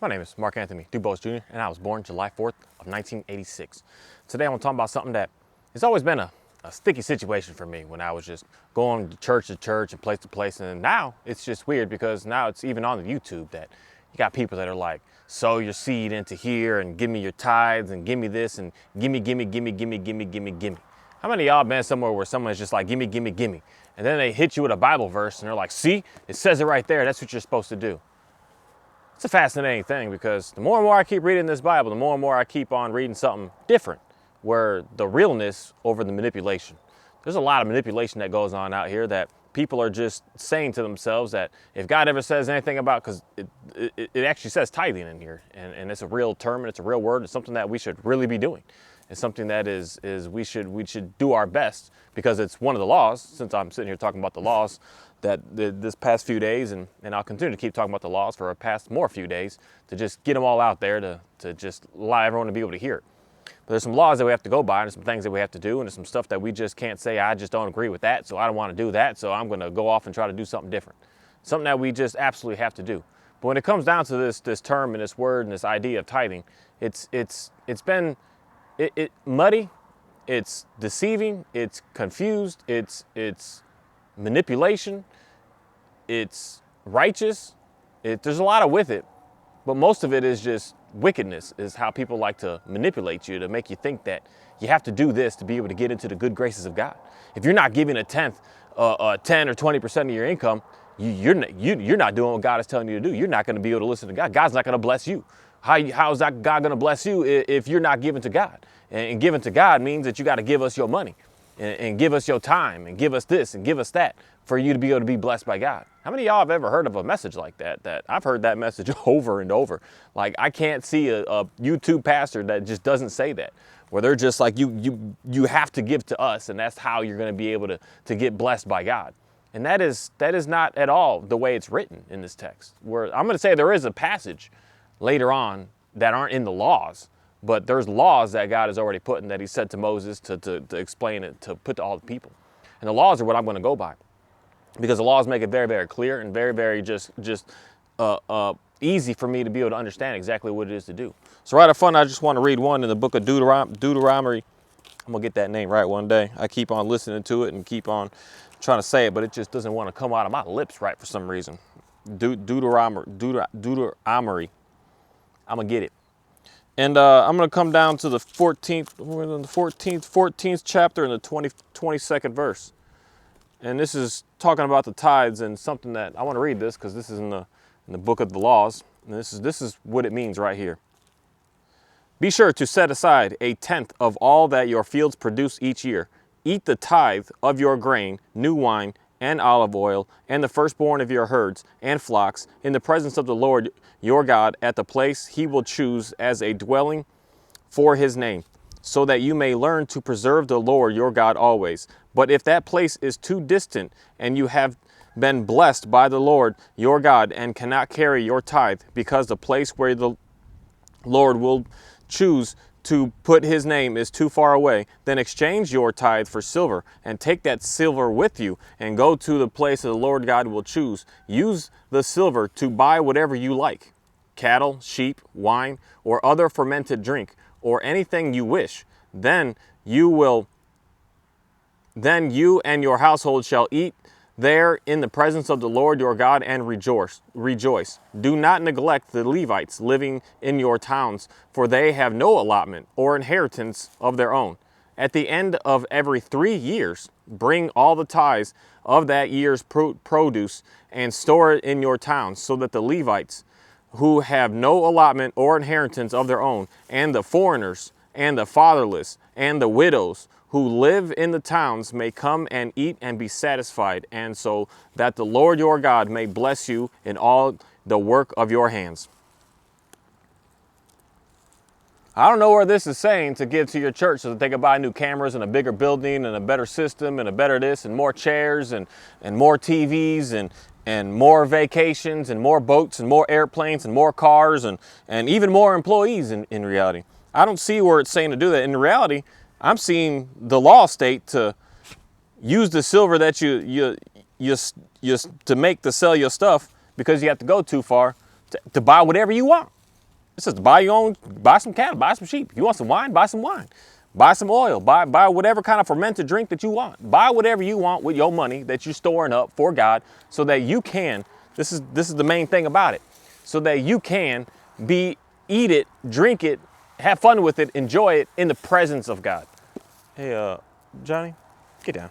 My name is Mark Anthony Dubose Jr., and I was born July 4th of 1986. Today I want to talk about something that has always been a sticky situation for me when I was just going to church and place to place. And now it's just weird because now it's even on the YouTube that you got people that are like, sow your seed into here and give me your tithes and give me this and gimme. How many of y'all been somewhere where someone's just like, gimme? And then they hit you with a Bible verse and they're like, see, it says it right there. That's what you're supposed to do. It's a fascinating thing because the more and more I keep reading this Bible, the more and more I keep on reading something different, where the realness over the manipulation. There's a lot of manipulation that goes on out here that people are just saying to themselves that if God ever says anything about, because it actually says tithing in here, and it's a real term and it's a real word. It's something that we should really be doing. It's something that is we should do our best because it's one of the laws. Since I'm sitting here talking about the laws that this past few days, and I'll continue to keep talking about the laws for a past more few days to just get them all out there to just allow everyone to be able to hear it. But there's some laws that we have to go by, and there's some things that we have to do, and there's some stuff that we just can't say, I just don't agree with that, so I don't want to do that, so I'm going to go off and try to do something different. Something that we just absolutely have to do. But when it comes down to this term and this word and this idea of tithing, it's been muddy, it's deceiving, it's confused, it's manipulation, it's righteous. There's a lot of with it, but most of it is just wickedness, is how people like to manipulate you to make you think that you have to do this to be able to get into the good graces of God. If you're not giving a tenth, 10 or 20% of your income, you're not doing what God is telling you to do. You're not going to be able to listen to God. God's not going to bless you. How is that God going to bless you if you're not giving to God? And giving to God means that you got to give us your money and give us your time and give us this and give us that for you to be able to be blessed by God. How many of y'all have ever heard of a message like that? That I've heard that message over and over. Like, I can't see a YouTube pastor that just doesn't say that, where they're just like, you have to give to us, and that's how you're going to be able to get blessed by God. And that is not at all the way it's written in this text. Where I'm going to say there is a passage later on that aren't in the laws, but there's laws that God has already put in that he said to Moses to explain it, to put to all the people. And the laws are what I'm going to go by, because the laws make it very, very clear and very, very just easy for me to be able to understand exactly what it is to do. So right up front, I just want to read one in the book of Deuteronomy. I'm going to get that name right one day. I keep on listening to it and keep on trying to say it, but it just doesn't want to come out of my lips right for some reason. Deuteronomy. I'm going to get it. And I'm going to come down to the 14th chapter and the 22nd verse. And this is talking about the tithes, and something that I want to read this because this is in the book of the laws. And this is what it means right here. Be sure to set aside a tenth of all that your fields produce each year. Eat the tithe of your grain, new wine, and olive oil, and the firstborn of your herds and flocks, in the presence of the Lord your God, at the place he will choose as a dwelling for his name, so that you may learn to preserve the Lord your God always. But if that place is too distant, and you have been blessed by the Lord your God, and cannot carry your tithe, because the place where the Lord will choose to put his name is too far away, then exchange your tithe for silver, and take that silver with you, and go to the place that the Lord God will choose. Use the silver to buy whatever you like, cattle, sheep, wine, or other fermented drink, or anything you wish. Then you and your household shall eat there in the presence of the Lord your God and rejoice. Do not neglect the Levites living in your towns, for they have no allotment or inheritance of their own. At the end of every 3 years, bring all the tithes of that year's produce and store it in your towns, so that the Levites, who have no allotment or inheritance of their own, and the foreigners, and the fatherless, and the widows, who live in the towns, may come and eat and be satisfied, and so that the Lord your God may bless you in all the work of your hands. I don't know where this is saying to give to your church so that they can buy new cameras and a bigger building and a better system and a better this and more chairs and more TVs and more vacations and more boats and more airplanes and more cars and even more employees in reality. I don't see where it's saying to do that. In reality, I'm seeing the law state to use the silver that you to make to sell your stuff, because you have to go too far to buy whatever you want. It says buy some cattle, buy some sheep. If you want some wine, buy some wine. Buy some oil, buy whatever kind of fermented drink that you want. Buy whatever you want with your money that you're storing up for God so that you can, this is the main thing about it, so that you can eat it, drink it, have fun with it, enjoy it in the presence of God. Hey, Johnny, get down.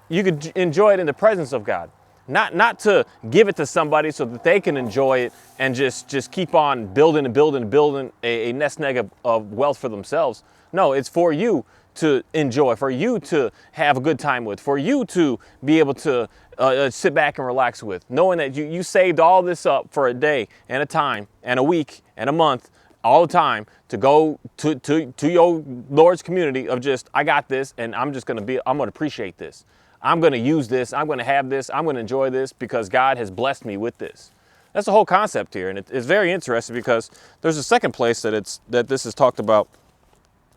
You could enjoy it in the presence of God. Not to give it to somebody so that they can enjoy it and just keep on building and building and building a nest egg of wealth for themselves. No, it's for you to enjoy, for you to have a good time with, for you to be able to sit back and relax with, knowing that you saved all this up for a day and a time and a week and a month, all the time, to go to your Lord's community of just, I got this, and I'm going to appreciate this. I'm going to use this. I'm going to have this. I'm going to enjoy this because God has blessed me with this. That's the whole concept here, and it's very interesting because there's a second place that this is talked about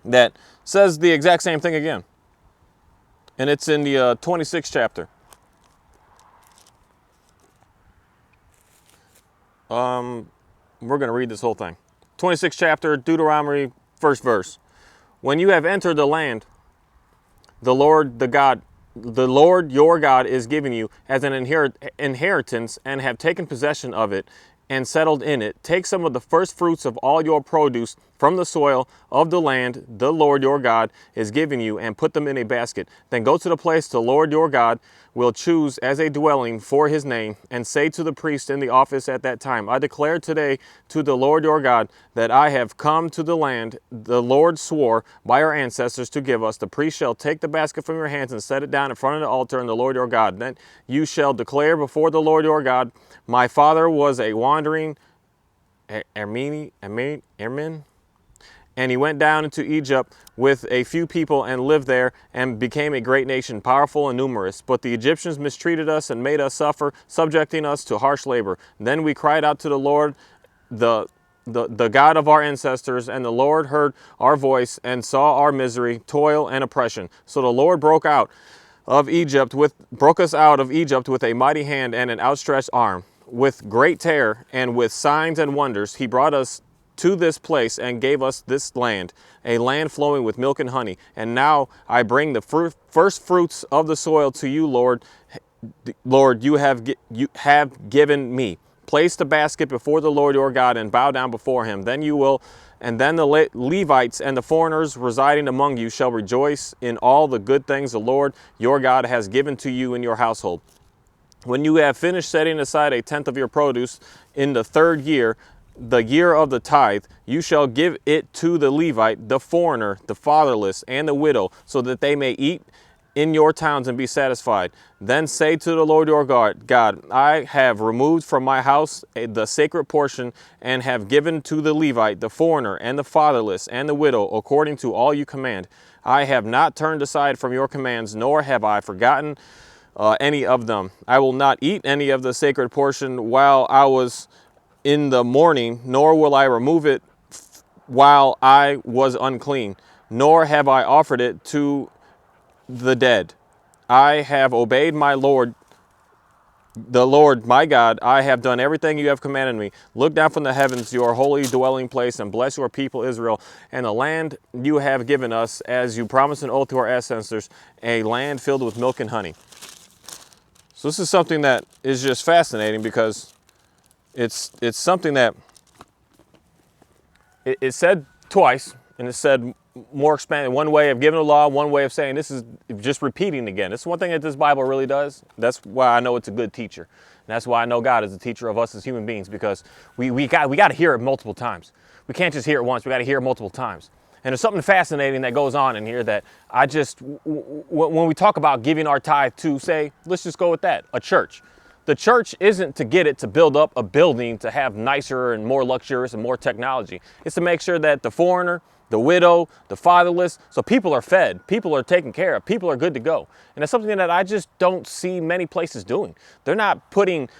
that says the exact same thing again, and it's in the 26th chapter. We're going to read this whole thing. 26th chapter, Deuteronomy, first verse. When you have entered the land, the Lord your God is giving you as an inheritance, and have taken possession of it and settled in it. Take some of the first fruits of all your produce from the soil of the land the Lord your God is giving you, and put them in a basket. Then go to the place the Lord your God will choose as a dwelling for his name, and say to the priest in the office at that time, I declare today to the Lord your God that I have come to the land the Lord swore by our ancestors to give us. The priest shall take the basket from your hands and set it down in front of the altar and the Lord your God. Then you shall declare before the Lord your God, my father was a wandering Armin, and he went down into Egypt with a few people and lived there and became a great nation, powerful and numerous. But the Egyptians mistreated us and made us suffer, subjecting us to harsh labor. Then we cried out to the Lord, the God of our ancestors, and the Lord heard our voice and saw our misery, toil, and oppression. So the Lord broke us out of Egypt with a mighty hand and an outstretched arm. With great terror and with signs and wonders, he brought us to this place and gave us this land, a land flowing with milk and honey. And now I bring the first fruits of the soil to you, Lord. Lord, you have given me. Place the basket before the Lord your God and bow down before him. Then the Levites and the foreigners residing among you shall rejoice in all the good things the Lord your God has given to you in your household. When you have finished setting aside a tenth of your produce in the third year, the year of the tithe, you shall give it to the Levite, the foreigner, the fatherless, and the widow, so that they may eat in your towns and be satisfied. Then say to the Lord your God, I have removed from my house the sacred portion, and have given to the Levite, the foreigner, and the fatherless, and the widow, according to all you command. I have not turned aside from your commands, nor have I forgotten any of them. I will not eat any of the sacred portion while I was in the morning, nor will I remove it while I was unclean, nor have I offered it to the dead. I have obeyed my Lord, the Lord my God. I have done everything you have commanded me. Look down from the heavens, your holy dwelling place, and bless your people Israel, and the land you have given us, as you promised an oath to our ancestors, a land filled with milk and honey. So this is something that is just fascinating, because it's something that it said twice, and it said more expanded. One way of giving the law, one way of saying this is just repeating again. It's one thing that this Bible really does. That's why I know it's a good teacher. And that's why I know God is a teacher of us as human beings, because we got to hear it multiple times. We can't just hear it once. We got to hear it multiple times. And there's something fascinating that goes on in here that I just, when we talk about giving our tithe to, say, let's just go with that, a church. The church isn't to get it to build up a building to have nicer and more luxurious and more technology. It's to make sure that the foreigner, the widow, the fatherless, so people are fed, people are taken care of, people are good to go. And that's something that I just don't see many places doing. They're not putting,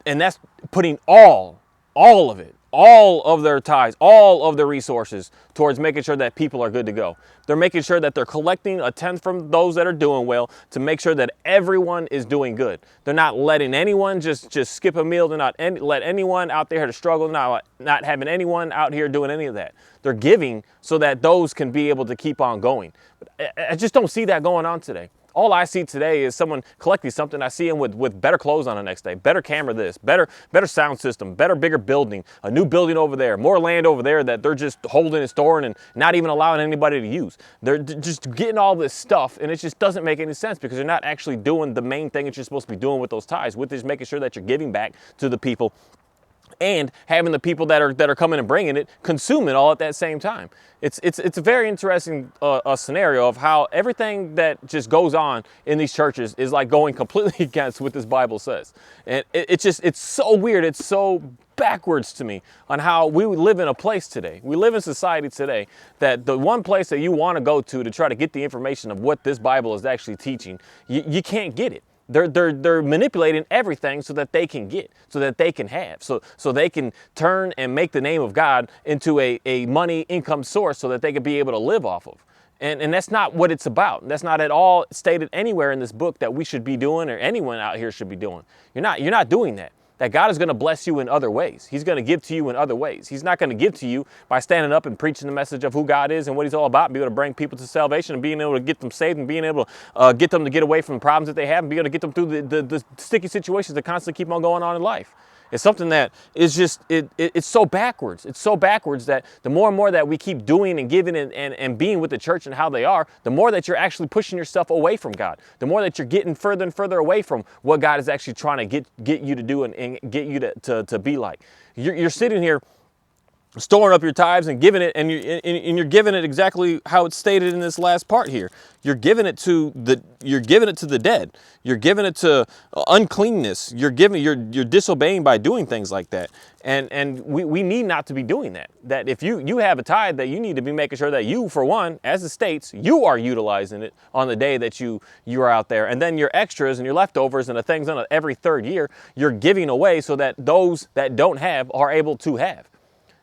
and that's putting all of it, all of their tithes, all of their resources towards making sure that people are good to go. They're making sure that they're collecting a tenth from those that are doing well to make sure that everyone is doing good. They're not letting anyone just skip a meal. They're not let anyone out there to struggle, not having anyone out here doing any of that. They're giving so that those can be able to keep on going. But I just don't see that going on today. All I see today is someone collecting something. I see them with better clothes on the next day, better camera this, better sound system, bigger building, a new building over there, more land over there that they're just holding and storing and not even allowing anybody to use. They're just getting all this stuff, and it just doesn't make any sense because they're not actually doing the main thing that you're supposed to be doing with those tithes, which is making sure that you're giving back to the people and having the people that are coming and bringing it consume it all at that same time. It's a very interesting scenario of how everything that just goes on in these churches is like going completely against what this Bible says. And it's so weird. It's so backwards to me on how we live in a place today. We live in society today that the one place that you want to go to try to get the information of what this Bible is actually teaching, you can't get it. They're manipulating everything so that they can get, so that they can have, so they can turn and make the name of God into a money income source so that they can be able to live off of. And that's not what it's about. That's not at all stated anywhere in this book that we should be doing or anyone out here should be doing. You're not doing that. That God is going to bless you in other ways. He's going to give to you in other ways. He's not going to give to you by standing up and preaching the message of who God is and what he's all about, and be able to bring people to salvation and being able to get them saved and being able to get them to get away from the problems that they have and be able to get them through the sticky situations that constantly keep on going on in life. It's something that is just, it's so backwards. It's so backwards that the more and more that we keep doing and giving and being with the church and how they are, the more that you're actually pushing yourself away from God. The more that you're getting further and further away from what God is actually trying to get you to do and get you to be like. You're sitting here storing up your tithes and giving it, and you're giving it exactly how it's stated in this last part here. You're giving it to the dead. You're giving it to uncleanness. You're disobeying by doing things like that. And we need not to be doing that. That if you have a tithe, that you need to be making sure that you, for one, as the states, you are utilizing it on the day that you are out there. And then your extras and your leftovers and the things on every third year, you're giving away so that those that don't have are able to have.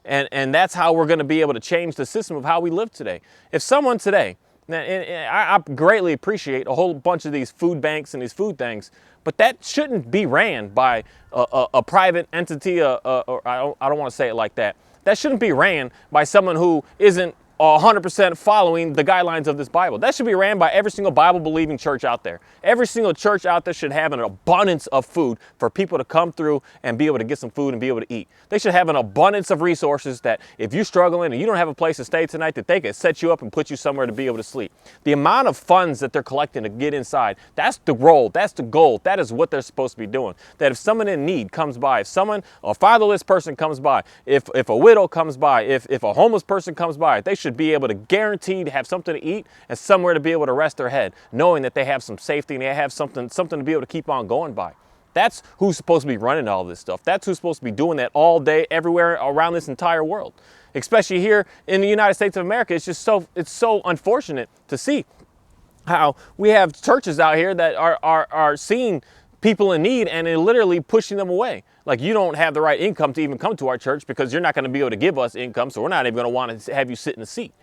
And that's how we're going to be able to change the system of how we live today. If someone today, and I greatly appreciate a whole bunch of these food banks and these food things, but that shouldn't be ran by a private entity, or I don't want to say it like that. That shouldn't be ran by someone who isn't 100% following the guidelines of this Bible. That should be ran by every single Bible-believing church out there. Every single church out there should have an abundance of food for people to come through and be able to get some food and be able to eat. They should have an abundance of resources that if you're struggling and you don't have a place to stay tonight, that they can set you up and put you somewhere to be able to sleep. The amount of funds that they're collecting to get inside, that's the role, that's the goal, that is what they're supposed to be doing. That if someone in need comes by, if a fatherless person comes by, if a widow comes by, if a homeless person comes by, they should be able to guarantee to have something to eat and somewhere to be able to rest their head, knowing that they have some safety and they have something to be able to keep on going by. That's who's supposed to be running all this stuff. That's who's supposed to be doing that all day, everywhere around this entire world. Especially here in the United States of America, it's so unfortunate to see how we have churches out here that are seeing people in need and they're literally pushing them away. Like, you don't have the right income to even come to our church because you're not going to be able to give us income, so we're not even going to want to have you sit in a seat.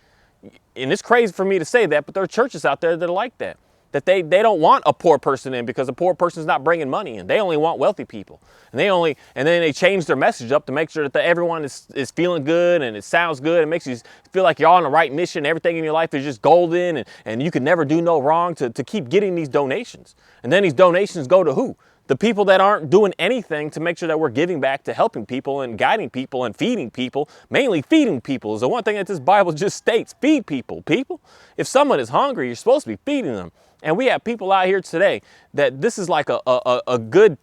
And it's crazy for me to say that, but there are churches out there that are like that. That they don't want a poor person in because a poor person's not bringing money in. They only want wealthy people. And then they change their message up to make sure that everyone is feeling good and it sounds good. It makes you feel like you're on the right mission. Everything in your life is just golden and you can never do no wrong to keep getting these donations. And then these donations go to who? The people that aren't doing anything to make sure that we're giving back to helping people and guiding people and feeding people. Mainly feeding people is the one thing that this Bible just states. Feed people. People, if someone is hungry, you're supposed to be feeding them. And we have people out here today that this is like a good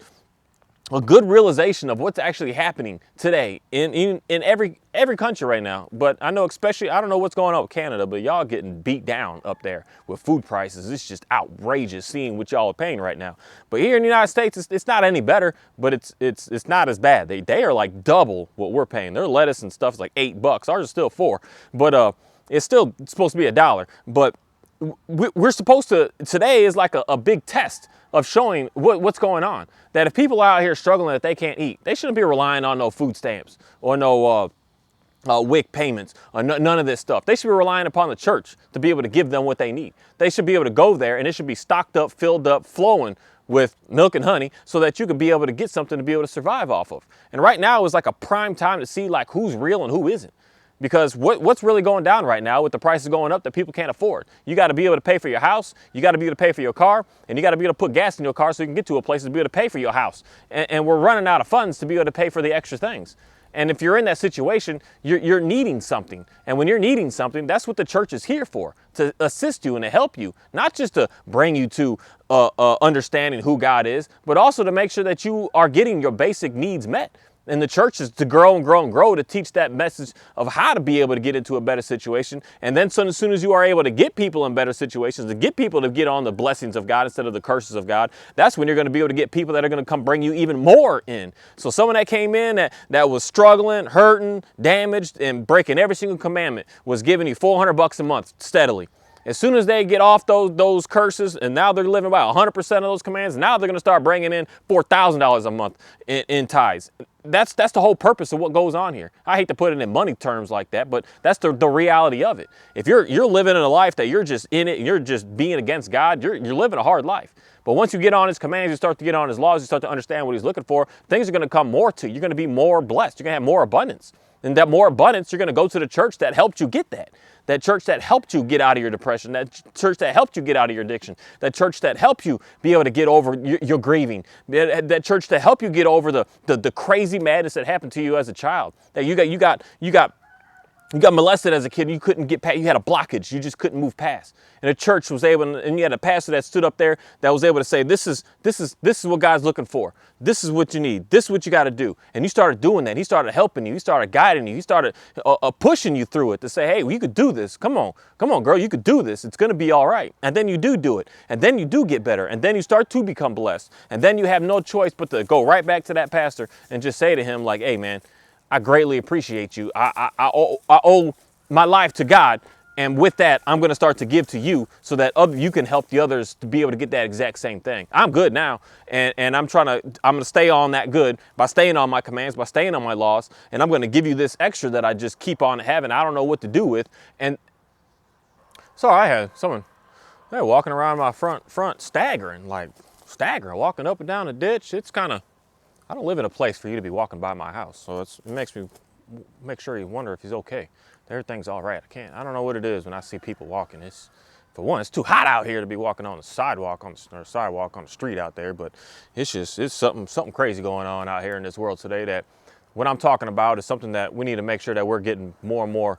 realization of what's actually happening today in every country right now. But I know especially, I don't know what's going on with Canada, but y'all getting beat down up there with food prices. It's just outrageous seeing what y'all are paying right now. But here in the United States, it's not any better, but it's not as bad. They are like double what we're paying. Their lettuce and stuff is like $8. Ours is still $4, but it's still supposed to be $1. But we're supposed to, today is like a big test of showing what's going on. That if people are out here struggling that they can't eat, they shouldn't be relying on no food stamps or no WIC payments or none of this stuff. They should be relying upon the church to be able to give them what they need. They should be able to go there and it should be stocked up, filled up, flowing with milk and honey so that you could be able to get something to be able to survive off of. And right now is like a prime time to see like who's real and who isn't. Because what's really going down right now with the prices going up that people can't afford? You got to be able to pay for your house, you got to be able to pay for your car, and you got to be able to put gas in your car so you can get to a place to be able to pay for your house. And we're running out of funds to be able to pay for the extra things. And if you're in that situation, you're needing something. And when you're needing something, that's what the church is here for, to assist you and to help you, not just to bring you to understanding who God is, but also to make sure that you are getting your basic needs met. And the church is to grow and grow and grow to teach that message of how to be able to get into a better situation. And then as soon as you are able to get people in better situations, to get people to get on the blessings of God instead of the curses of God, that's when you're going to be able to get people that are going to come bring you even more in. So someone that came in that was struggling, hurting, damaged, and breaking every single commandment was giving you $400 a month steadily. As soon as they get off those curses and now they're living by 100% of those commands, now they're going to start bringing in $4,000 a month in tithes. That's the whole purpose of what goes on here. I hate to put it in money terms like that, but that's the reality of it. If you're living in a life that you're just in it and you're just being against God, you're living a hard life. But once you get on his commands, you start to get on his laws, you start to understand what he's looking for, things are going to come more to you. You're going to be more blessed. You're going to have more abundance. And that more abundance, you're going to go to the church that helped you get that. That church that helped you get out of your depression, that church that helped you get out of your addiction, that church that helped you be able to get over your grieving, that church that helped you get over the crazy madness that happened to you as a child. That you got molested as a kid and you couldn't get past, you had a blockage, you just couldn't move past. And the church was able, and you had a pastor that stood up there that was able to say, this is what God's looking for. This is what you need. This is what you got to do. And you started doing that. He started helping you. He started guiding you. He started pushing you through it to say, hey, well, you could do this. Come on, girl, you could do this. It's going to be all right. And then you do it. And then you do get better. And then you start to become blessed. And then you have no choice but to go right back to that pastor and just say to him like, hey, man, I greatly appreciate you. I owe my life to God. And with that, I'm going to start to give to you so that you can help the others to be able to get that exact same thing. I'm good now. And I'm going to stay on that good by staying on my commands, by staying on my laws. And I'm going to give you this extra that I just keep on having. I don't know what to do with. And so I had someone, they're walking around my front staggering, walking up and down the ditch. It's kind of, I don't live in a place for you to be walking by my house. So it makes me make sure you wonder if he's okay. Everything's all right. I don't know what it is when I see people walking. For one, it's too hot out here to be walking on the sidewalk on the street out there, but it's something crazy going on out here in this world today. That what I'm talking about is something that we need to make sure that we're getting more and more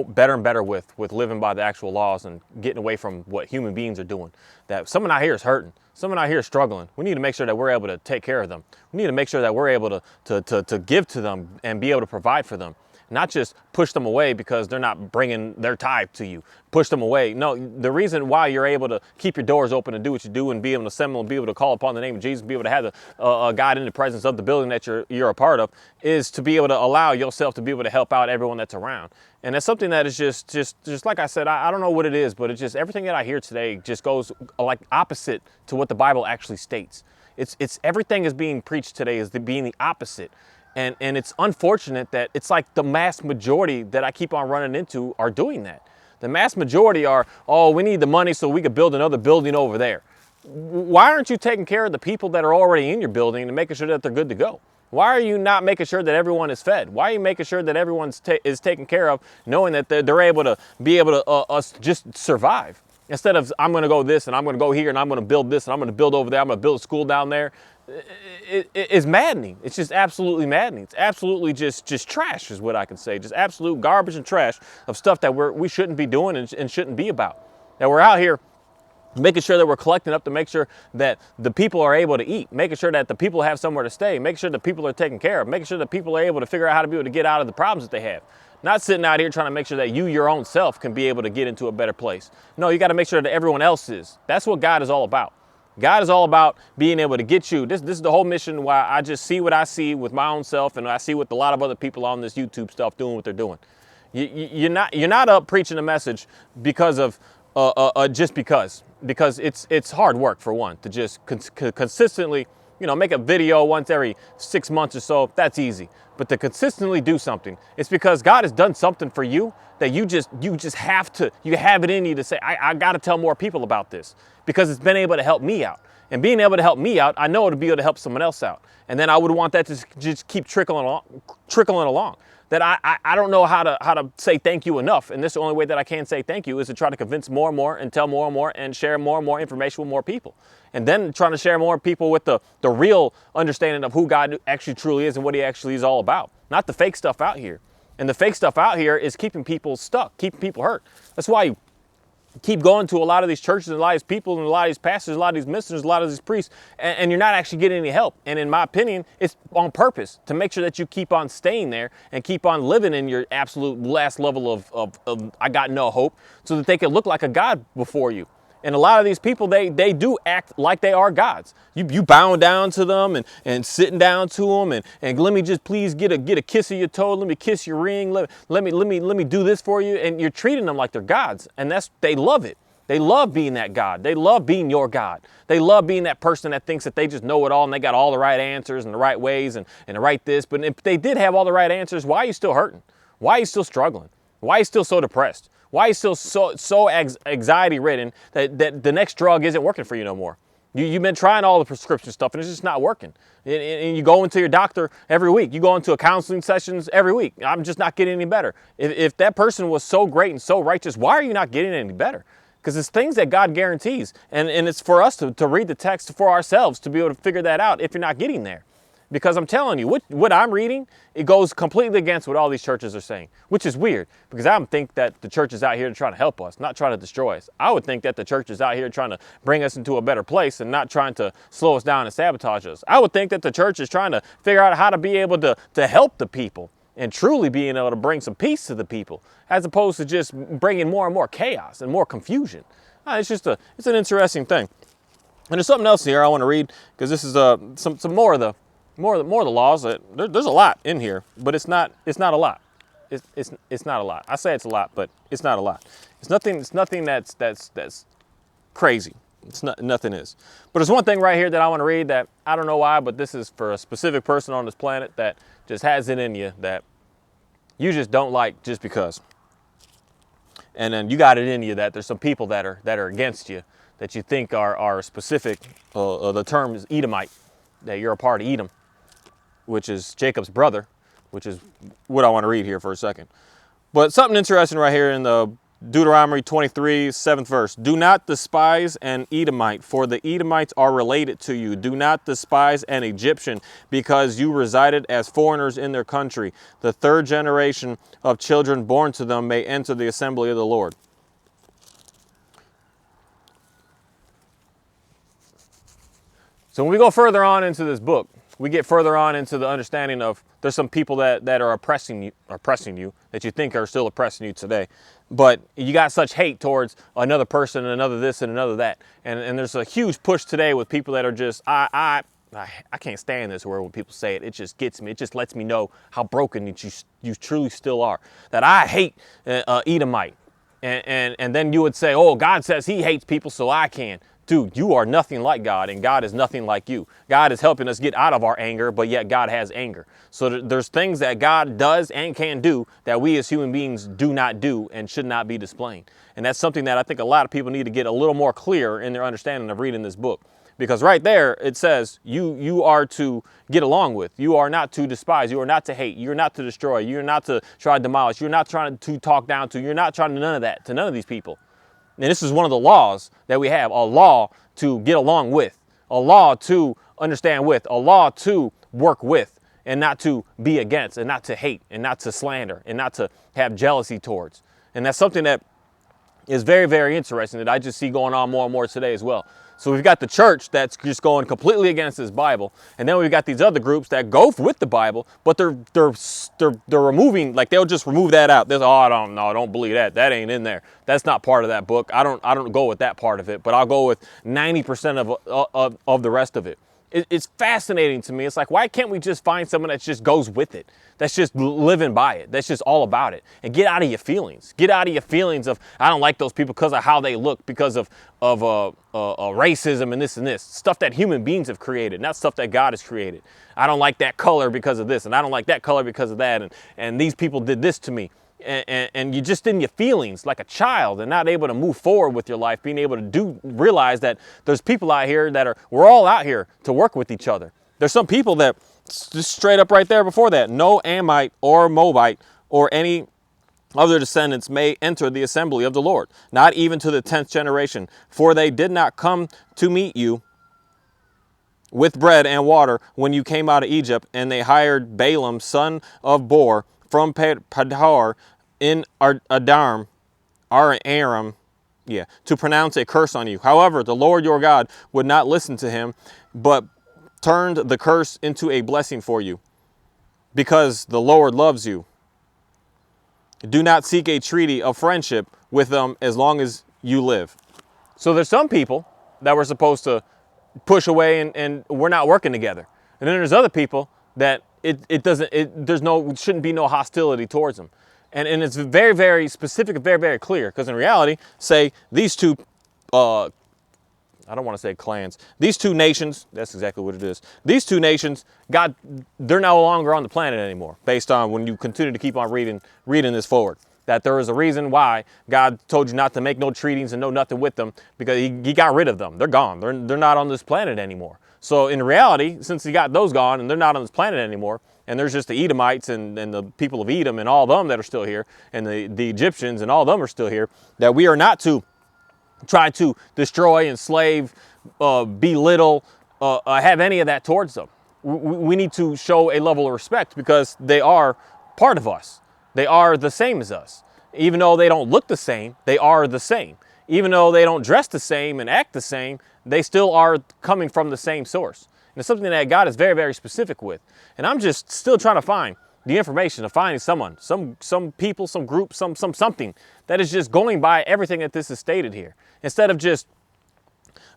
better and better with living by the actual laws and getting away from what human beings are doing. That someone out here is hurting. Someone out here is struggling. We need to make sure that we're able to take care of them. We need to make sure that we're able to give to them and be able to provide for them. Not just push them away because they're not bringing their tithe to you. Push them away. No, the reason why you're able to keep your doors open and do what you do and be able to assemble and be able to call upon the name of Jesus, be able to have a God in the presence of the building that you're a part of, is to be able to allow yourself to be able to help out everyone that's around. And that's something that is just like I said, I don't know what it is, but it's just everything that I hear today just goes like opposite to what the Bible actually states. It's everything is being preached today is being the opposite. And it's unfortunate that it's like the mass majority that I keep on running into are doing that. The mass majority are, oh, we need the money so we could build another building over there. Why aren't you taking care of the people that are already in your building and making sure that they're good to go? Why are you not making sure that everyone is fed? Why are you making sure that everyone is taken care of, knowing that they're able to be able to just survive? Instead of, I'm going to go this and I'm going to go here and I'm going to build this and I'm going to build over there, I'm going to build a school down there. It's maddening. It's just absolutely maddening. It's absolutely just trash is what I can say. Just absolute garbage and trash of stuff that we shouldn't be doing and shouldn't be about. That we're out here making sure that we're collecting up to make sure that the people are able to eat, making sure that the people have somewhere to stay, making sure that people are taken care of, making sure that people are able to figure out how to be able to get out of the problems that they have. Not sitting out here trying to make sure that you, your own self, can be able to get into a better place. No, you got to make sure that everyone else is. That's what God is all about. God is all about being able to get you. This is the whole mission why I just see what I see with my own self, and I see what a lot of other people on this YouTube stuff doing what they're doing. You're not up preaching a message because of just because it's hard work, for one, to just consistently, make a video once every 6 months or so. That's easy. But to consistently do something, it's because God has done something for you that you just have it in you to say, I got to tell more people about this, because it's been able to help me out. And being able to help me out, I know it'll be able to help someone else out. And then I would want that to just keep trickling along. That I don't know how to say thank you enough. And this is the only way that I can say thank you, is to try to convince more and more and tell more and more and share more and more information with more people. And then trying to share more people with the real understanding of who God actually truly is and what he actually is all about. Not the fake stuff out here. And the fake stuff out here is keeping people stuck, keeping people hurt. That's why you keep going to a lot of these churches and a lot of these people and a lot of these pastors, a lot of these ministers, a lot of these priests, and you're not actually getting any help. And in my opinion, it's on purpose to make sure that you keep on staying there and keep on living in your absolute last level of I got no hope, so that they can look like a God before you. And a lot of these people, they do act like they are gods. You bowing down to them and sitting down to them and let me just please get a kiss of your toe. Let me kiss your ring. Let me do this for you. And you're treating them like they're gods. And they love it. They love being that God. They love being your God. They love being that person that thinks that they just know it all and they got all the right answers and the right ways and the right this. But if they did have all the right answers, why are you still hurting? Why are you still struggling? Why are you still so depressed? Why are you still so anxiety ridden that the next drug isn't working for you no more? You've been trying all the prescription stuff and it's just not working. And you go into your doctor every week. You go into a counseling sessions every week. I'm just not getting any better. If that person was so great and so righteous, why are you not getting any better? Because it's things that God guarantees. And it's for us to read the text for ourselves to be able to figure that out if you're not getting there. Because I'm telling you, what I'm reading, it goes completely against what all these churches are saying, which is weird, because I don't think that the church is out here to try to help us, not trying to destroy us. I would think that the church is out here trying to bring us into a better place and not trying to slow us down and sabotage us. I would think that the church is trying to figure out how to be able to help the people and truly being able to bring some peace to the people, as opposed to just bringing more and more chaos and more confusion. It's an interesting thing. And there's something else here I want to read, because this is some more of the laws. There's a lot in here, but it's not a lot. It's not a lot. I say it's a lot, but it's not a lot. It's nothing that's crazy. Nothing is. But there's one thing right here that I want to read that I don't know why, but this is for a specific person on this planet that just has it in you that you just don't like just because. And then you got it in you that there's some people that are against you that you think are specific. The term is Edomite, that you're a part of Edom, which is Jacob's brother, which is what I want to read here for a second. But something interesting right here in the Deuteronomy 23, 7th verse. Do not despise an Edomite, for the Edomites are related to you. Do not despise an Egyptian, because you resided as foreigners in their country. The third generation of children born to them may enter the assembly of the Lord. So when we go further on into this book, we get further on into the understanding of there's some people that are oppressing you that you think are still oppressing you today. But you got such hate towards another person and another this and another that. And there's a huge push today with people that are just, I can't stand this word when people say it. It just gets me. It just lets me know how broken you truly still are. That I hate Edomite. And then you would say, oh, God says he hates people, so I can. Dude, you are nothing like God, and God is nothing like you. God is helping us get out of our anger, but yet God has anger. So there's things that God does and can do that we as human beings do not do and should not be displaying. And that's something that I think a lot of people need to get a little more clear in their understanding of reading this book. Because right there, it says you are to get along with. You are not to despise. You are not to hate. You're not to destroy. You're not to try to demolish. You're not trying to talk down to. You're not trying to none of that, to none of these people. And this is one of the laws that we have, a law to get along with, a law to understand with, a law to work with, and not to be against, and not to hate, and not to slander, and not to have jealousy towards. And that's something that is very, very interesting that I just see going on more and more today as well. So we've got the church that's just going completely against this Bible, and then we've got these other groups that go with the Bible, but they're removing, like they'll just remove that out. There's, I don't believe that. That ain't in there. That's not part of that book. I don't go with that part of it, but I'll go with 90% of the rest of it. It's fascinating to me. It's like, why can't we just find someone that just goes with it? That's just living by it. That's just all about it. And get out of your feelings. Get out of your feelings of, I don't like those people because of how they look, because of racism and this. Stuff that human beings have created, not stuff that God has created. I don't like that color because of this, and I don't like that color because of that, and these people did this to me. And you're just in your feelings like a child and not able to move forward with your life, being able to realize that there's people out here we're all out here to work with each other. There's some people that, just straight up right there before that, no Amite or Moabite or any other descendants may enter the assembly of the Lord, not even to the 10th generation, for they did not come to meet you with bread and water when you came out of Egypt, and they hired Balaam, son of Bor, from Padhar in Aram, to pronounce a curse on you. However, the Lord your God would not listen to him, but turned the curse into a blessing for you, because the Lord loves you. Do not seek a treaty of friendship with them as long as you live. So there's some people that we're supposed to push away and we're not working together. And then there's other people that shouldn't be no hostility towards them. And it's very, very specific and very, very clear, because in reality, say these two, I don't want to say clans, these two nations, that's exactly what it is. These two nations, God, they're no longer on the planet anymore, based on when you continue to keep on reading this forward. That there is a reason why God told you not to make no treaties and no nothing with them, because he got rid of them. They're gone. They're not on this planet anymore. So in reality, since he got those gone and they're not on this planet anymore, and there's just the Edomites and the people of Edom and all of them that are still here, and the Egyptians and all of them are still here, that we are not to try to destroy, enslave, belittle, have any of that towards them. We need to show a level of respect, because they are part of us. They are the same as us. Even though they don't look the same, they are the same. Even though they don't dress the same and act the same, they still are coming from the same source. And it's something that God is very, very specific with. And I'm just still trying to find the information of finding someone, some people, some group, something that is just going by everything that this is stated here, instead of just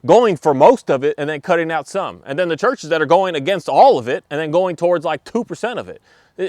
going for most of it and then cutting out some. And then the churches that are going against all of it and then going towards like 2% of it.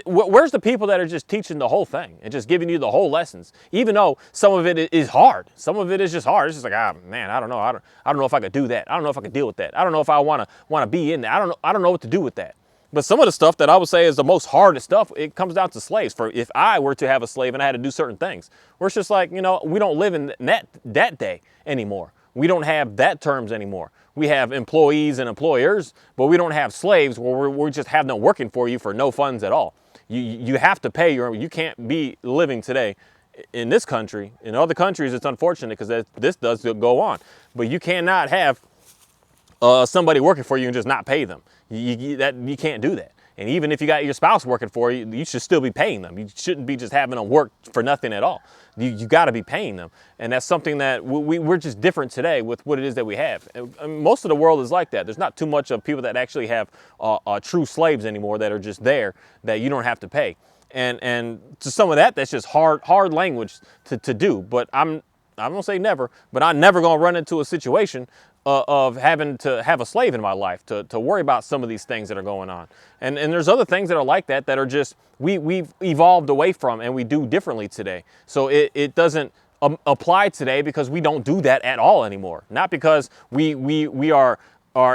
Where's the people that are just teaching the whole thing and just giving you the whole lessons, even though some of it is hard? Some of it is just hard. It's just like, man, I don't know. I don't know if I could do that. I don't know if I could deal with that. I don't know if I want to be in that. I don't know what to do with that. But some of the stuff that I would say is the most hardest stuff, it comes down to slaves. For if I were to have a slave and I had to do certain things, where it's just like, we don't live in that day anymore. We don't have that terms anymore. We have employees and employers, but we don't have slaves where we just have them working for you for no funds at all. You have to pay you can't be living today in this country. In other countries, it's unfortunate because this does go on. But you cannot have somebody working for you and just not pay them. You can't do that. And even if you got your spouse working for you, you should still be paying them. You shouldn't be just having them work for nothing at all. You got to be paying them. And that's something that we're just different today with what it is that we have. And most of the world is like that. There's not too much of people that actually have true slaves anymore that are just there that you don't have to pay. And to some of that's just hard language to do. But I'm going to say never, but I'm never going to run into a situation of having to have a slave in my life to worry about some of these things that are going on. And there's other things that are like that are just, we've evolved away from and we do differently today. So it doesn't apply today because we don't do that at all anymore. Not because we are,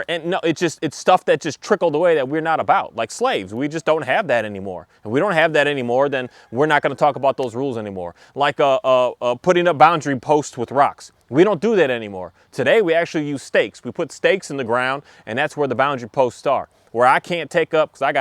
and no, it's stuff that just trickled away that we're not about. Like slaves, we just don't have that anymore. And we don't have that anymore, then we're not going to talk about those rules anymore. Like putting up boundary posts with rocks. We don't do that anymore. Today, we actually use stakes. We put stakes in the ground, and that's where the boundary posts are. Where I can't take up, because I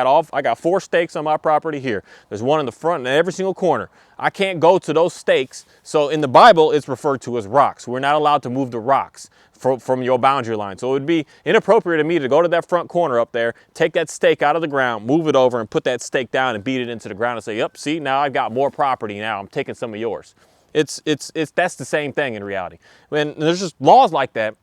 got 4 stakes on my property here. There's one in the front and every single corner. I can't go to those stakes. So in the Bible, it's referred to as rocks. We're not allowed to move the rocks from your boundary line. So it would be inappropriate of me to go to that front corner up there, take that stake out of the ground, move it over, and put that stake down and beat it into the ground and say, yep, see, now I've got more property now. I'm taking some of yours. That's the same thing in reality. And there's just laws like that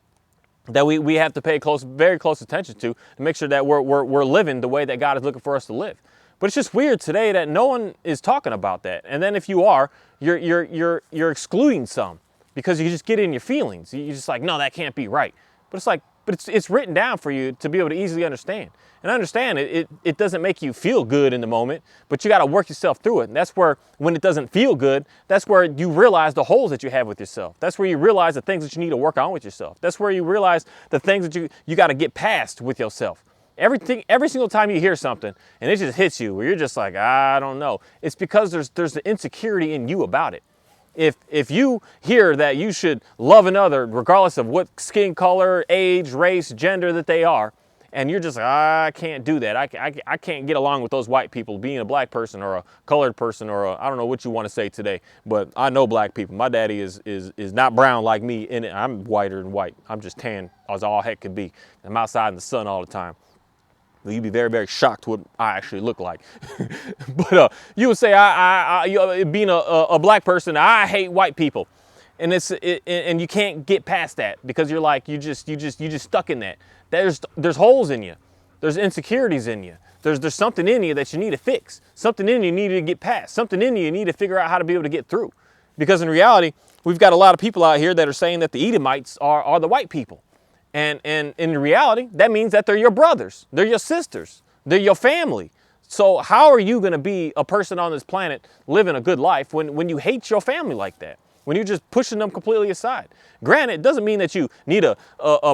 we have to pay very close attention to make sure that we're living the way that God is looking for us to live. But it's just weird today that no one is talking about that. And then if you are, you're excluding some because you just get in your feelings. You're just like, no, that can't be right. But it's like, but it's written down for you to be able to easily understand. And understand it doesn't make you feel good in the moment, but you got to work yourself through it. And that's where, when it doesn't feel good, that's where you realize the holes that you have with yourself. That's where you realize the things that you need to work on with yourself. That's where you realize the things that you got to get past with yourself. Every single time you hear something and it just hits you where you're just like, I don't know, it's because there's the insecurity in you about it. If you hear that you should love another regardless of what skin color, age, race, gender that they are, and you're just like, I can't do that. I can't get along with those white people, being a black person or a colored person or I don't know what you want to say today, but I know black people. My daddy is not brown like me, and I'm whiter than white. I'm just tan as all heck could be. I'm outside in the sun all the time. You'd be very, very shocked what I actually look like. But you would say, being a black person, I hate white people. And and you can't get past that because you're like, you just stuck in that. There's holes in you. There's insecurities in you. There's something in you that you need to fix. Something in you need to get past. Something in you need to figure out how to be able to get through. Because in reality, we've got a lot of people out here that are saying that the Edomites are the white people. And in reality, that means that they're your brothers, they're your sisters, they're your family. So how are you going to be a person on this planet living a good life when you hate your family like that? When you're just pushing them completely aside? Granted, it doesn't mean that you need to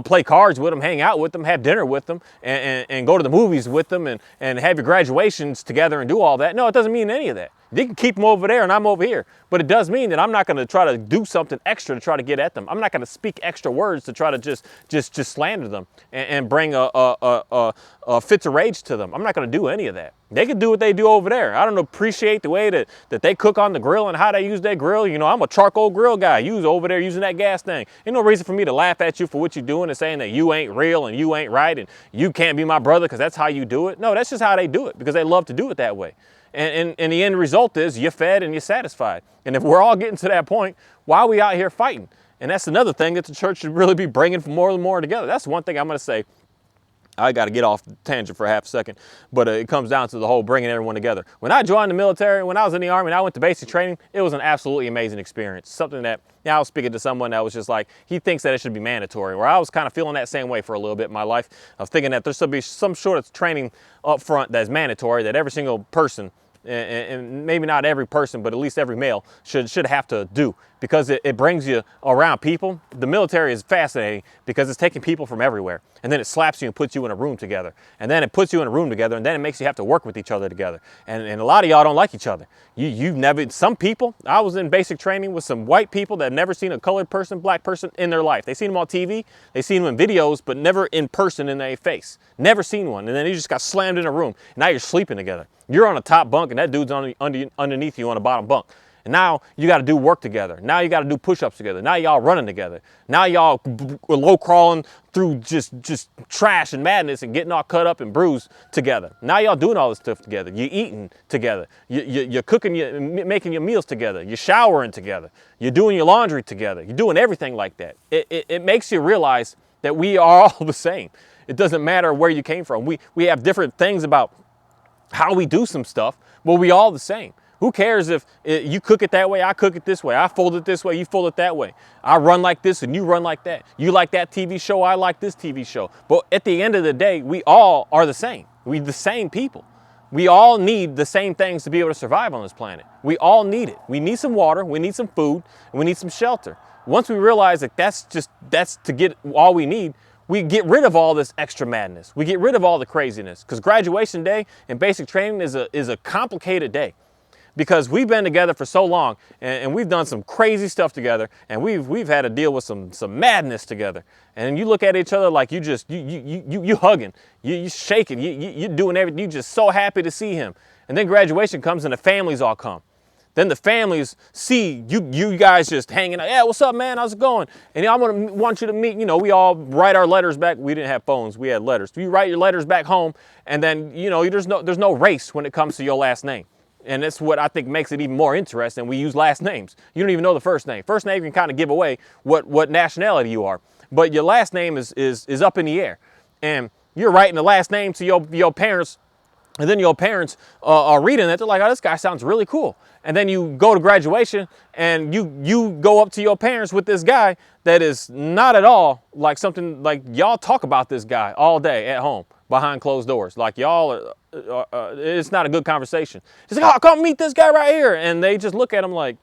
play cards with them, hang out with them, have dinner with them, and go to the movies with them, and have your graduations together and do all that. No, it doesn't mean any of that. You can keep them over there and I'm over here. But it does mean that I'm not going to try to do something extra to try to get at them. I'm not going to speak extra words to try to just slander them and bring a fits of rage to them. I'm not going to do any of that. They can do what they do over there. I don't appreciate the way that they cook on the grill and how they use their grill. You know, I'm a charcoal grill guy. You over there using that gas thing. Ain't no reason for me to laugh at you for what you're doing and saying that you ain't real and you ain't right and you can't be my brother because that's how you do it. No, that's just how they do it because they love to do it that way. And the end result is you're fed and you're satisfied. And if we're all getting to that point, why are we out here fighting? And that's another thing that the church should really be bringing more and more together. That's one thing I'm going to say. I got to get off the tangent for half a second, but it comes down to the whole bringing everyone together. When I joined the military, when I was in the Army and I went to basic training, it was an absolutely amazing experience. Something that, I was speaking to someone that was just like, he thinks that it should be mandatory, where I was kind of feeling that same way for a little bit in my life, of thinking that there should be some sort of training up front that's mandatory, that every single person, and maybe not every person, but at least every male should have to do, because it brings you around people. The military is fascinating because it's taking people from everywhere, and then it slaps you and puts you in a room together, and then it puts you in a room together, and then it makes you have to work with each other together. And a lot of y'all don't like each other. You've never, some people, I was in basic training with some white people that had never seen a colored person, black person in their life. They seen them on TV, they seen them in videos, but never in person in their face. Never seen one. And then you just got slammed in a room. And now you're sleeping together. You're on a top bunk and that dude's underneath you on the bottom bunk. And now you got to do work together. Now you got to do push-ups together. Now y'all running together. Now y'all low crawling through just trash and madness and getting all cut up and bruised together. Now y'all doing all this stuff together. You're eating together. You're cooking, making your meals together. You're showering together. You're doing your laundry together. You're doing everything like that. It makes you realize that we are all the same. It doesn't matter where you came from. We have different things about how we do some stuff, but we all the same. Who cares if you cook it that way, I cook it this way, I fold it this way, you fold it that way. I run like this and you run like that. You like that TV show, I like this TV show. But at the end of the day, we all are the same. We're the same people. We all need the same things to be able to survive on this planet. We all need it. We need some water, we need some food, and we need some shelter. Once we realize that that's to get all we need, we get rid of all this extra madness. We get rid of all the craziness, because graduation day and basic training is a complicated day, because we've been together for so long and we've done some crazy stuff together, and we've had to deal with some madness together. And you look at each other like you hugging, you shaking, you doing everything. You just so happy to see him. And then graduation comes and the families all come. Then the families see you guys just hanging out. Yeah, what's up, man? How's it going? And I want you to meet, we all write our letters back. We didn't have phones. We had letters. You write your letters back home, and then, there's no race when it comes to your last name. And that's what I think makes it even more interesting. We use last names. You don't even know the first name. First name can kind of give away what nationality you are. But your last name is up in the air. And you're writing the last name to your parents And then your parents are reading it. They're like, oh, this guy sounds really cool. And then you go to graduation and you go up to your parents with this guy that is not at all like something like y'all talk about this guy all day at home behind closed doors. Like y'all, it's not a good conversation. He's like, oh, come meet this guy right here. And they just look at him like,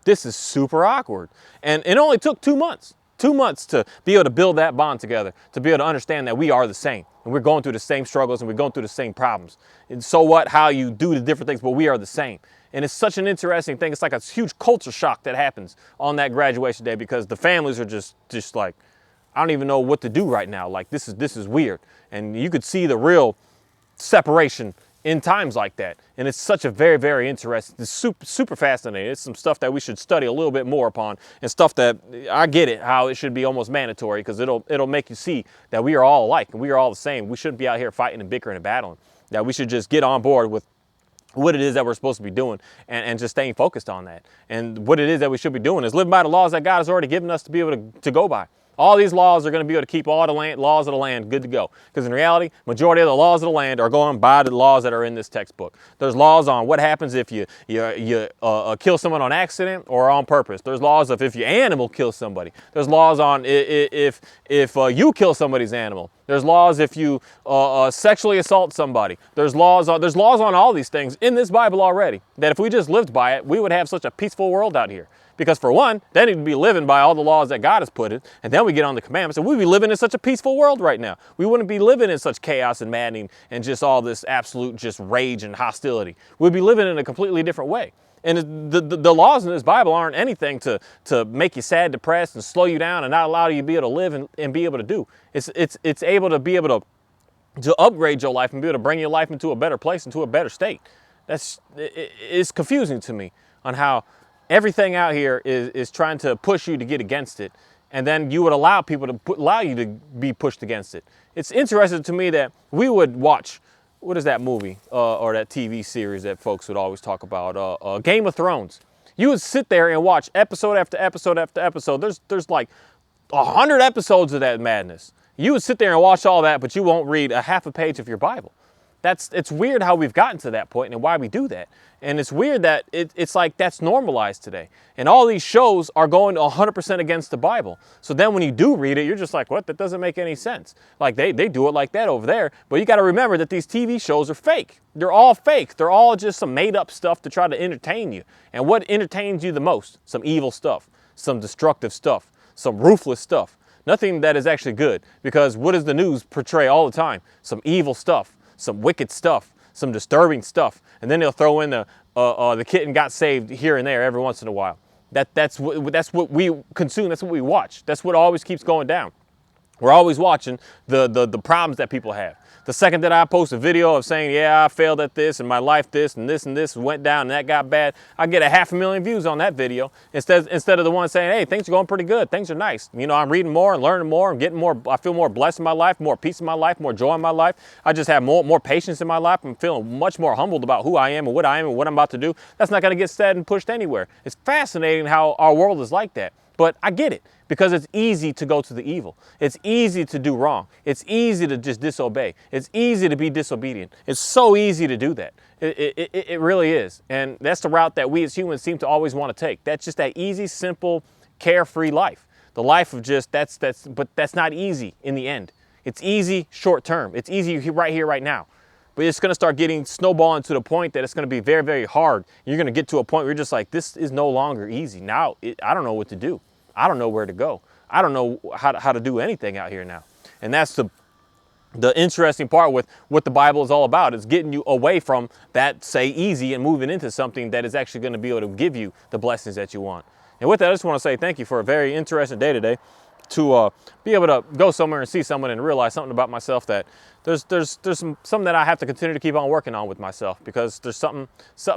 this is super awkward. And it only took 2 months. 2 months to be able to build that bond together, to be able to understand that we are the same and we're going through the same struggles and we're going through the same problems. And so what, how you do the different things, but we are the same. And it's such an interesting thing. It's like a huge culture shock that happens on that graduation day because the families are just like, I don't even know what to do right now. Like this is weird. And you could see the real separation in times like that. And it's such a very, very interesting, it's super fascinating. It's some stuff that we should study a little bit more upon and stuff that I get it, how it should be almost mandatory because it'll make you see that we are all alike and we are all the same. We shouldn't be out here fighting and bickering and battling. That we should just get on board with what it is that we're supposed to be doing and just staying focused on that. And what it is that we should be doing is living by the laws that God has already given us to be able to go by. All these laws are going to be able to keep all the laws of the land good to go. Because in reality, majority of the laws of the land are going by the laws that are in this textbook. There's laws on what happens if you kill someone on accident or on purpose. There's laws of if your animal kills somebody. There's laws on if you kill somebody's animal. There's laws if you sexually assault somebody. There's laws on all these things in this Bible already. That if we just lived by it, we would have such a peaceful world out here. Because for one, then we'd be living by all the laws that God has put in, and then we get on the commandments, and we'd be living in such a peaceful world right now. We wouldn't be living in such chaos and maddening and just all this absolute just rage and hostility. We'd be living in a completely different way. And the laws in this Bible aren't anything to make you sad, depressed, and slow you down and not allow you to be able to live and be able to do. It's able to be able to upgrade your life and be able to bring your life into a better place, into a better state. It's confusing to me on how everything out here is trying to push you to get against it, and then you would allow people to allow you to be pushed against it. It's interesting to me that we would watch, what is that movie or that TV series that folks would always talk about, Game of Thrones. You would sit there and watch episode after episode after episode. There's like 100 episodes of that madness. You would sit there and watch all that, but you won't read a half a page of your Bible. It's weird how we've gotten to that point and why we do that. And it's weird that it's like that's normalized today. And all these shows are going 100% against the Bible. So then when you do read it, you're just like, what? That doesn't make any sense. Like they do it like that over there. But you got to remember that these TV shows are fake. They're all fake. They're all just some made up stuff to try to entertain you. And what entertains you the most? Some evil stuff, some destructive stuff, some ruthless stuff. Nothing that is actually good. Because what does the news portray all the time? Some evil stuff, some wicked stuff, some disturbing stuff, and then they'll throw in the kitten got saved here and there every once in a while. That's what we consume. That's what we watch. That's what always keeps going down. We're always watching the problems that people have. The second that I post a video of saying, yeah, I failed at this and my life this and this went down and that got bad, I get 500,000 views on that video instead of the one saying, hey, things are going pretty good. Things are nice. You know, I'm reading more and learning more and getting more. I feel more blessed in my life, more peace in my life, more joy in my life. I just have more patience in my life. I'm feeling much more humbled about who I am and what I'm about to do. That's not going to get said and pushed anywhere. It's fascinating how our world is like that. But I get it because it's easy to go to the evil. It's easy to do wrong. It's easy to just disobey. It's easy to be disobedient. It's so easy to do that. It really is. And that's the route that we as humans seem to always want to take. That's just that easy, simple, carefree life. The life of just but that's not easy in the end. It's easy short term. It's easy right here, right now. But it's going to start getting snowballing to the point that it's going to be very, very hard. You're going to get to a point where you're just like, this is no longer easy. Now, I don't know what to do. I don't know where to go. I don't know how to do anything out here now. And that's the interesting part with what the Bible is all about. It's getting you away from that, say, easy and moving into something that is actually going to be able to give you the blessings that you want. And with that, I just want to say thank you for a very interesting day today. To be able to go somewhere and see someone and realize something about myself that there's something that I have to continue to keep on working on with myself, because there's something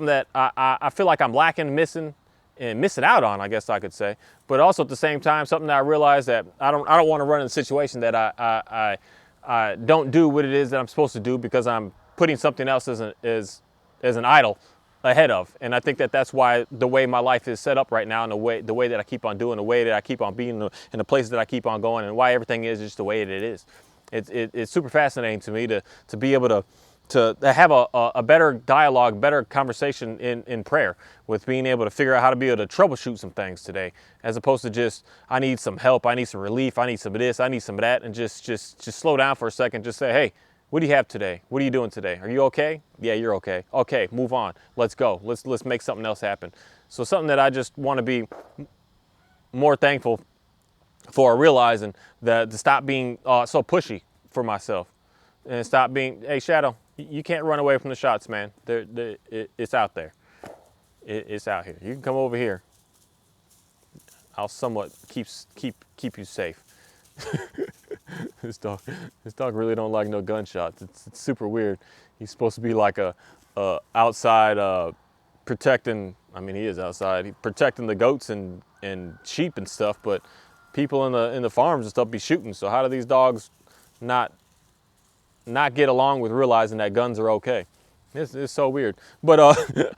that I feel like I'm lacking, missing out on, I guess I could say. But also at the same time, something that I realize that I don't want to run in a situation that I don't do what it is that I'm supposed to do because I'm putting something else as an idol ahead of. And I think that's why the way my life is set up right now, and the way that I keep on doing, the way that I keep on being in the places that I keep on going, and why everything is just the way it is. It's super fascinating to me to be able to have a better dialogue, better conversation in prayer, with being able to figure out how to be able to troubleshoot some things today, as opposed to just, I need some help, I need some relief, I need some of this, I need some of that, and just slow down for a second, just say, hey, what do you have today? What are you doing today? Are you okay? Yeah, you're okay. Okay, move on. Let's go. Let's make something else happen. So something that I just want to be more thankful for, realizing that, to stop being so pushy for myself, and stop being, hey, Shadow, you can't run away from the shots, man. It's out there. It's out here. You can come over here. I'll somewhat keep you safe. This dog really don't like no gunshots. It's super weird. He's supposed to be like a outside protecting. I mean, he is outside, protecting the goats and sheep and stuff. But people in the farms and stuff be shooting. So how do these dogs not get along with realizing that guns are okay? It's so weird. But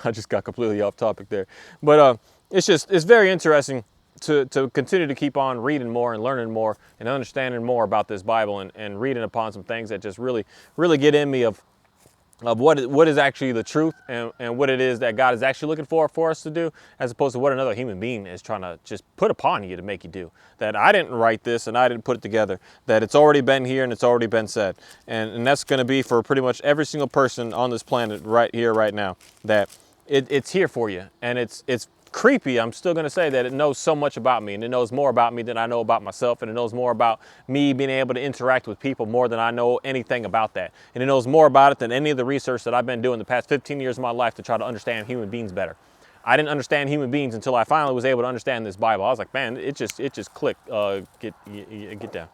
I just got completely off topic there. But it's very interesting to continue to keep on reading more and learning more and understanding more about this Bible, and reading upon some things that just really get in me of what is actually the truth, and what it is that God is actually looking for us to do, as opposed to what another human being is trying to just put upon you to make you do. That I didn't write this and I didn't put it together, that it's already been here and it's already been said. And that's going to be for pretty much every single person on this planet right here, right now, that it's here for you. And it's creepy, I'm still going to say that it knows so much about me, and it knows more about me than I know about myself, and it knows more about me being able to interact with people more than I know anything about that. And it knows more about it than any of the research that I've been doing the past 15 years of my life to try to understand human beings better. I didn't understand human beings until I finally was able to understand this Bible. I was like, man, it just clicked. Get down.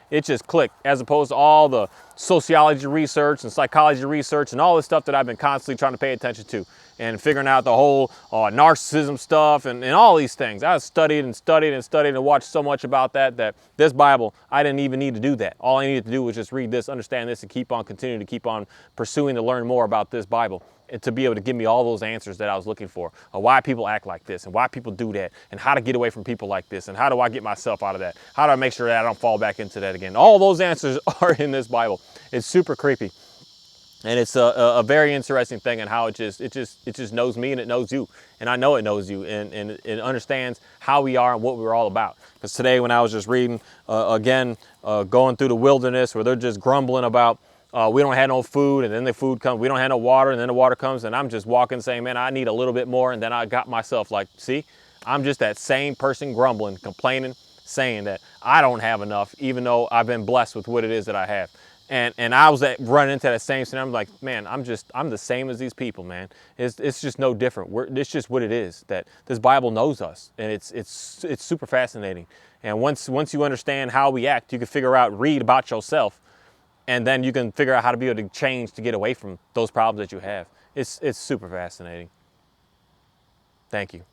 It just clicked, as opposed to all the sociology research and psychology research and all this stuff that I've been constantly trying to pay attention to, and figuring out the whole narcissism stuff and all these things. I studied and watched so much about that this Bible, I didn't even need to do that. All I needed to do was just read this, understand this, and continuing to keep on pursuing to learn more about this Bible, and to be able to give me all those answers that I was looking for, why people act like this and why people do that, and how to get away from people like this, and how do I get myself out of that? How do I make sure that I don't fall back into that again? All those answers are in this Bible. It's super creepy. And it's a very interesting thing, and how it just knows me, and it knows you, and I know it knows you, and it understands how we are and what we're all about. Because today, when I was just reading going through the wilderness, where they're just grumbling about we don't have no food, and then the food comes, we don't have no water, and then the water comes, and I'm just walking saying, man, I need a little bit more. And then I got myself like, see, I'm just that same person grumbling, complaining, saying that I don't have enough, even though I've been blessed with what it is that I have. And I was running into that same scenario. I'm like, man, I'm the same as these people, man. It's just no different. It's just what it is, that this Bible knows us, and it's super fascinating. And once you understand how we act, you can read about yourself, and then you can figure out how to be able to change to get away from those problems that you have. It's super fascinating. Thank you.